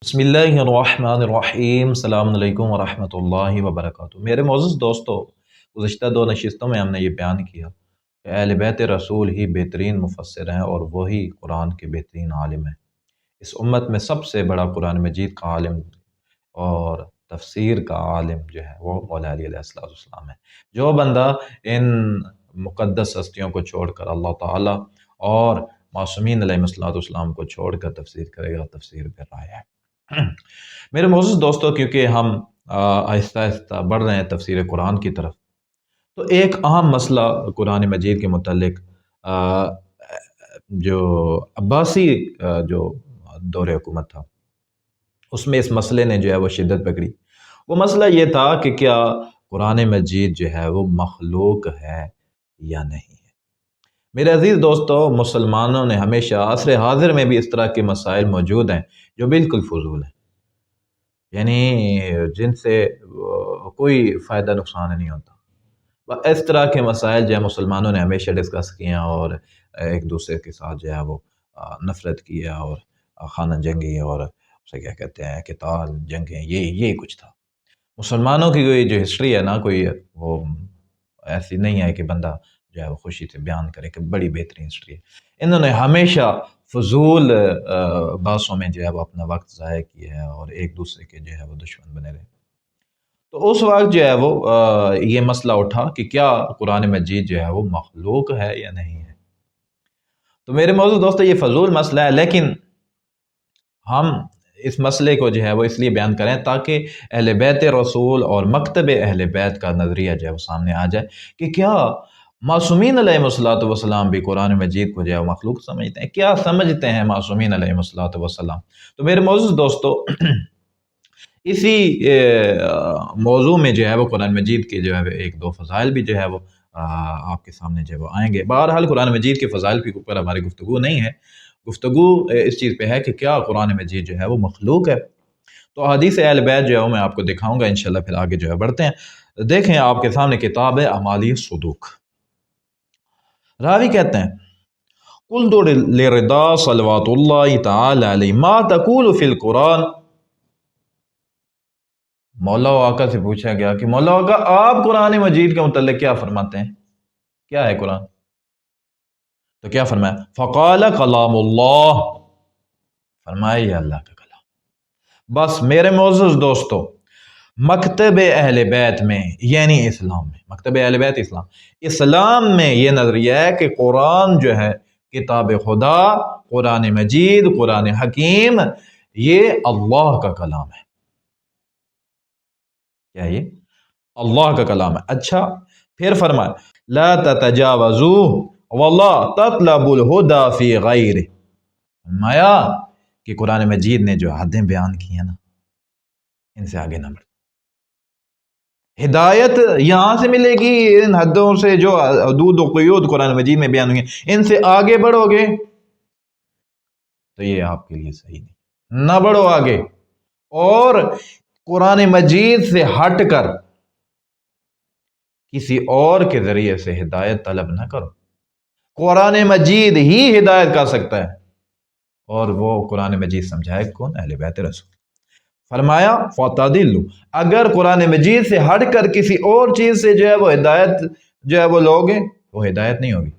بسم اللہ الرحمن الرحیم، السلام علیکم ورحمۃ اللہ وبرکاتہ۔ میرے معزز دوستو، گزشتہ دو نشستوں میں ہم نے یہ بیان کیا کہ اہل بیت رسول ہی بہترین مفسر ہیں اور وہی قرآن کے بہترین عالم ہیں۔ اس امت میں سب سے بڑا قرآن مجید کا عالم اور تفسیر کا عالم جو ہے وہ مولا علی علیہ السلام ہے۔ جو بندہ ان مقدس ہستیوں کو چھوڑ کر اللہ تعالیٰ اور معصومین علیہ السلام کو چھوڑ کر تفسیر کرے گا، تفسیر پہ رائے ہے۔ میرے معزز دوستو، کیونکہ ہم آہستہ آہستہ بڑھ رہے ہیں تفسیر قرآن کی طرف، تو ایک اہم مسئلہ قرآن مجید کے متعلق جو عباسی جو دور حکومت تھا، اس میں اس مسئلے نے جو ہے وہ شدت پکڑی۔ وہ مسئلہ یہ تھا کہ کیا قرآن مجید جو ہے وہ مخلوق ہے یا نہیں ہے۔ میرے عزیز دوستو، مسلمانوں نے ہمیشہ عصر حاضر میں بھی اس طرح کے مسائل موجود ہیں جو بالکل فضول ہیں، یعنی جن سے کوئی فائدہ نقصان نہیں ہوتا۔ اس طرح کے مسائل جو ہے مسلمانوں نے ہمیشہ ڈسکس کیے ہیں اور ایک دوسرے کے ساتھ جو ہے وہ نفرت کی ہے اور خانہ جنگی اور اسے کیا کہتے ہیں قتال جنگیں، یہ کچھ تھا۔ مسلمانوں کی کوئی جو ہسٹری ہے نا، کوئی وہ ایسی نہیں ہے کہ بندہ جو ہے وہ خوشی سے بیان کرے کہ بڑی بہترین ہسٹری ہے۔ انہوں نے ہمیشہ فضول بحثوں میں جو ہے وہ اپنا وقت ضائع کیا ہے اور ایک دوسرے کے جو ہے وہ دشمن بنے رہے۔ تو اس وقت جو ہے وہ یہ مسئلہ اٹھا کہ کیا قرآن مجید جو ہے وہ مخلوق ہے یا نہیں ہے۔ تو میرے معزز دوستو، یہ فضول مسئلہ ہے، لیکن ہم اس مسئلے کو جو ہے وہ اس لیے بیان کریں تاکہ اہل بیت رسول اور مکتب اہل بیت کا نظریہ جو ہے وہ سامنے آ جائے کہ کیا معصومین علیہ السلام بھی قرآن مجید کو جو ہے مخلوق سمجھتے ہیں، کیا سمجھتے ہیں معصومین علیہ السلام۔ تو میرے معزز دوستو، اسی موضوع میں جو ہے وہ قرآن مجید کے جو ہے ایک دو فضائل بھی جو ہے وہ آپ کے سامنے جو ہے وہ آئیں گے۔ بہرحال قرآن مجید کے فضائل کے اوپر ہماری گفتگو نہیں ہے، گفتگو اس چیز پہ ہے کہ کیا قرآن مجید جو ہے وہ مخلوق ہے۔ تو حدیث اہل بیت جو ہے میں آپ کو دکھاؤں گا انشاءاللہ، پھر آگے جو ہے بڑھتے ہیں۔ دیکھیں آپ کے سامنے کتاب ہے اعمال الصدوق۔ راوی کہتے ہیں قلت لرضا صلوات اللہ تعالی علیہ ما تقول فی القرآن۔ مولا آقا سے پوچھا گیا کہ مولا آقا آپ قرآن مجید کے متعلق کیا فرماتے ہیں، کیا ہے قرآن؟ تو کیا فرمایا؟ فقال کلام اللہ، فرمایا یہ اللہ کا کلام۔ بس میرے معزز دوستو، مکتب اہل بیت میں یعنی اسلام میں، مکتب اہل بیت اسلام میں یہ نظریہ ہے کہ قرآن جو ہے کتاب خدا، قرآن مجید، قرآن حکیم، یہ اللہ کا کلام ہے۔ کیا یہ اللہ کا کلام ہے؟ اچھا، پھر فرمایا لا تتجاوزوا ولا تطلبوا الہدى فی غیرہ، فرمایا کہ قرآن مجید نے جو حدیں بیان کی ہیں نا، ان سے آگے نہ بڑھ۔ ہدایت یہاں سے ملے گی ان حدوں سے جو حدود و قیود قرآن مجید میں بیان ہوئی ہیں، ان سے آگے بڑھو گے تو یہ آپ کے لیے صحیح نہیں، نہ بڑھو آگے، اور قرآن مجید سے ہٹ کر کسی اور کے ذریعے سے ہدایت طلب نہ کرو۔ قرآن مجید ہی ہدایت کر سکتا ہے، اور وہ قرآن مجید سمجھائے کون؟ اہل بیت رسول۔ فرمایا فَتَضِلُّ، اگر قرآن مجید سے ہٹ کر کسی اور چیز سے جو ہے وہ ہدایت جو ہے وہ لوگے، وہ ہدایت نہیں ہوگی،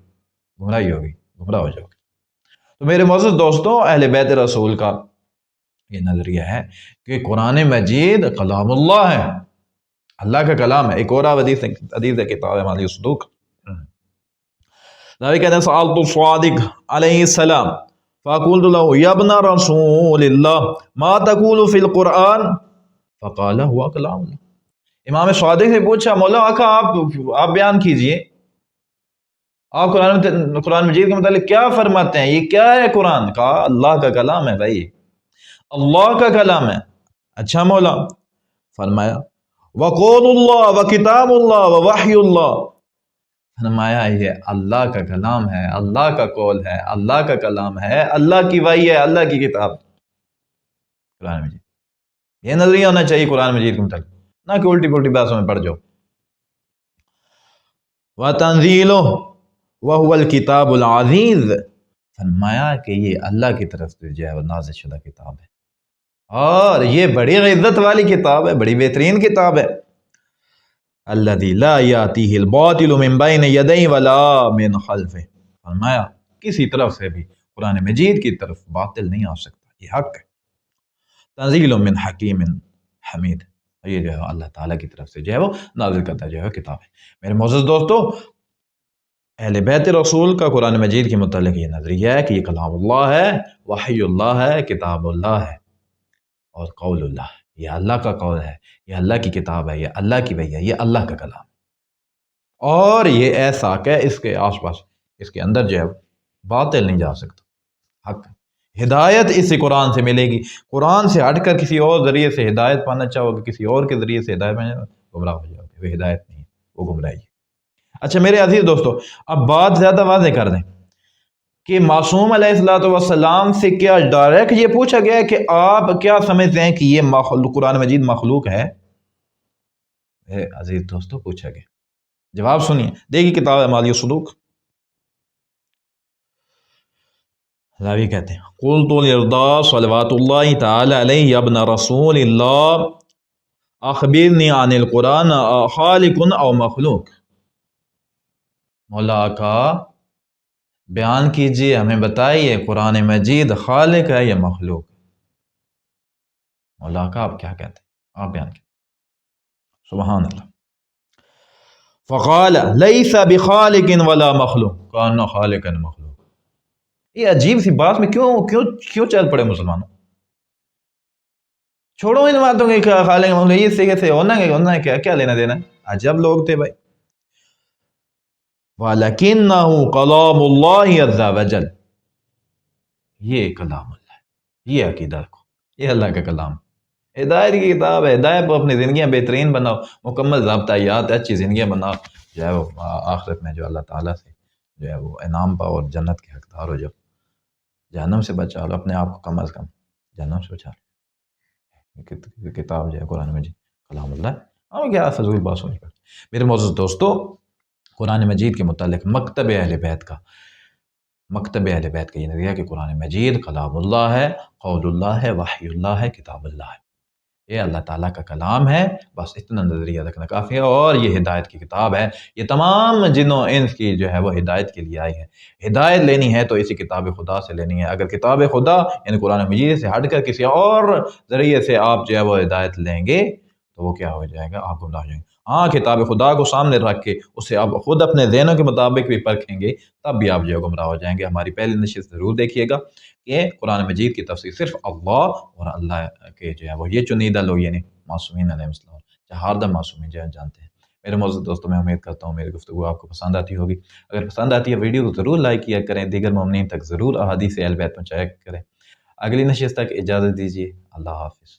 گمراہی ہوگی، گمراہ ہو جاؤ گے۔ تو میرے معزز دوستوں، اہل بیت رسول کا یہ نظریہ ہے کہ قرآن مجید کلام اللہ ہے، اللہ کا کلام ہے۔ ایک اور حدیث ہے کتاب اعمال الصدوق، راوی کہتے ہیں سألت الصادق علیہ السلام فقلت له یا ابن رسول اللہ ما تقول فی القرآن فقال هو کلام اللہ۔ امام صادق سے پوچھا مولا آقا آپ بیان کیجئے، آپ قرآن مجید کے متعلق کیا فرماتے ہیں، یہ کیا ہے قرآن؟ کہا اللہ کا کلام ہے بھائی، اللہ کا کلام ہے۔ اچھا مولا، فرمایا وقول اللہ وکتاب اللہ ووحی اللہ، فرمایا یہ اللہ کا کلام ہے، اللہ کا قول ہے، اللہ کا کلام ہے، اللہ کی وحی ہے، اللہ کی کتاب قرآن مجید۔ یہ نظریہ ہونا چاہیے قرآن مجید کے متعلق، نہ کہ الٹی پلٹی بحثوں میں پڑ جاؤ۔ وَتَنزِيلُهُ وَهُوَ الْكِتَابُ الْعَزِيزُ، فرمایا کہ یہ اللہ کی طرف سے جو ہے وہ نازل شدہ کتاب ہے، اور یہ بڑی عزت والی کتاب ہے، بڑی بہترین کتاب ہے۔ الذی لا یاتیہ الباطل من بین یدیہ ولا من خلفہ، فرمایا کسی طرف سے بھی قرآن مجید کی طرف باطل نہیں آ سکتا، یہ حق ہے۔ تنزیل من حکیم حمید، یہ جو ہے اللہ تعالیٰ کی طرف سے جو ہے وہ نازل کرتا جو ہے کتاب ہے۔ میرے معزز دوستو، اہل بیت رسول کا قرآن مجید کے متعلق یہ نظریہ ہے کہ یہ کلام اللہ ہے، وحی اللہ ہے، کتاب اللہ ہے اور قول اللہ ہے۔ یہ اللہ کا قول ہے، یہ اللہ کی کتاب ہے، یہ اللہ کی وحی ہے، یہ اللہ کا کلام ہے۔ اور یہ ایسا کہ اس کے آس پاس، اس کے اندر جو ہے باطل نہیں جا سکتا، حق ہے۔ ہدایت اسی قرآن سے ملے گی۔ قرآن سے ہٹ کر کسی اور ذریعے سے ہدایت پانا چاہو گے، کسی اور کے ذریعے سے ہدایت پانا چاہو گے، گمراہ ہو جاؤ گے۔ وہ ہدایت نہیں ہے، وہ گمراہی ہے۔ اچھا میرے عزیز دوستو، اب بات زیادہ واضح کر دیں کہ معصوم علیہ الصلوۃ والسلام سے کیا ڈائریکٹ یہ پوچھا گیا ہے کہ آپ کیا سمجھتے ہیں کہ یہ قرآن مجید مخلوق ہے؟ میرے عزیز دوستو پوچھا گیا، جواب سنیے، دیکھیے کتاب اعمال الصدوق، راوی کہتے ہیں قلت للرضا صلوات اللہ تعالی علیہ ابن رسول اللہ اخبرنی عن القرآن خالق او مخلوق، مولا کا بیان کیجئے، ہمیں بتائیے قرآن مجید خالق ہے یا مخلوق؟ مولا کا آپ کیا کہتے ہیں، آپ بیان کیجئے۔ سبحان اللہ۔ فقال لیس بخالق ولا مخلوق، کان خالقا مخلوق۔ یہ عجیب سی بات میں کیوں چل پڑے مسلمانوں؟ چھوڑو ان باتوں کے خالق مخلوق، یہ سے کیسے ہونا ہے، کیا لینا دینا ہے؟ عجب لوگ تھے بھائی۔ وَلَكِنَّهُ كَلَامُ اللَّهِ عَزَّ وَجَلَّ، یہ کلام اللہ ہے، یہ عقیدہ رکھو، یہ اللہ کا کلام ہے، ہدایت کی کتاب ہے۔ ہدایت پر اپنی زندگیاں بہترین بناؤ، مکمل ضابطہ یاد اچھی زندگیاں بناؤ، جو ہے وہ آخرت میں جو اللہ تعالیٰ سے جو ہے وہ انعام پاؤ اور جنت کے حقدار ہو جاؤ، جہنم سے بچا لو اپنے آپ کو، کم از کم جہنم سے بچا لو۔ کتاب جو ہے قرآن مجید کلام اللہ ہے، اور کیا فضول بات سنی پڑتی۔ میرے معزز دوستو، قرآن مجید کے متعلق مکتب اہل بیت کا یہ نظریہ کہ قرآن مجید کلام اللہ ہے، قول اللہ ہے، وحی اللہ ہے، کتاب اللہ ہے، یہ اللہ تعالیٰ کا کلام ہے، بس اتنا نظریہ رکھنا کافی ہے۔ اور یہ ہدایت کی کتاب ہے، یہ تمام جن و انس کی جو ہے وہ ہدایت کے لیے آئی ہے۔ ہدایت لینی ہے تو اسی کتاب خدا سے لینی ہے۔ اگر کتاب خدا یعنی قرآن مجید سے ہٹ کر کسی اور ذریعے سے آپ جو ہے وہ ہدایت لیں گے تو وہ کیا ہو جائے گا، آپ گمراہ ہو جائیں گے۔ ہاں، کتاب خدا کو سامنے رکھ کے اسے آپ خود اپنے ذہنوں کے مطابق بھی پرکھیں گے، تب بھی آپ جو ہے گمراہ ہو جائیں گے۔ ہماری پہلی نشست ضرور دیکھیے گا کہ قرآن مجید کی تفسیر صرف اللہ اور اللہ کے جو ہے وہ یہ چنیدہ لوگ یعنی معصومین علیہ السلام، چہاردہ معصومین جو ہے جانتے ہیں۔ میرے معزز دوستوں، میں امید کرتا ہوں میری گفتگو آپ کو پسند آتی ہوگی۔ اگر پسند آتی ہے ویڈیو تو ضرور لائک کیا کریں، دیگر مومنین تک ضرور احادیث اہل بیت پہنچایا کریں۔ اگلی نشست تک اجازت دیجیے، اللہ حافظ۔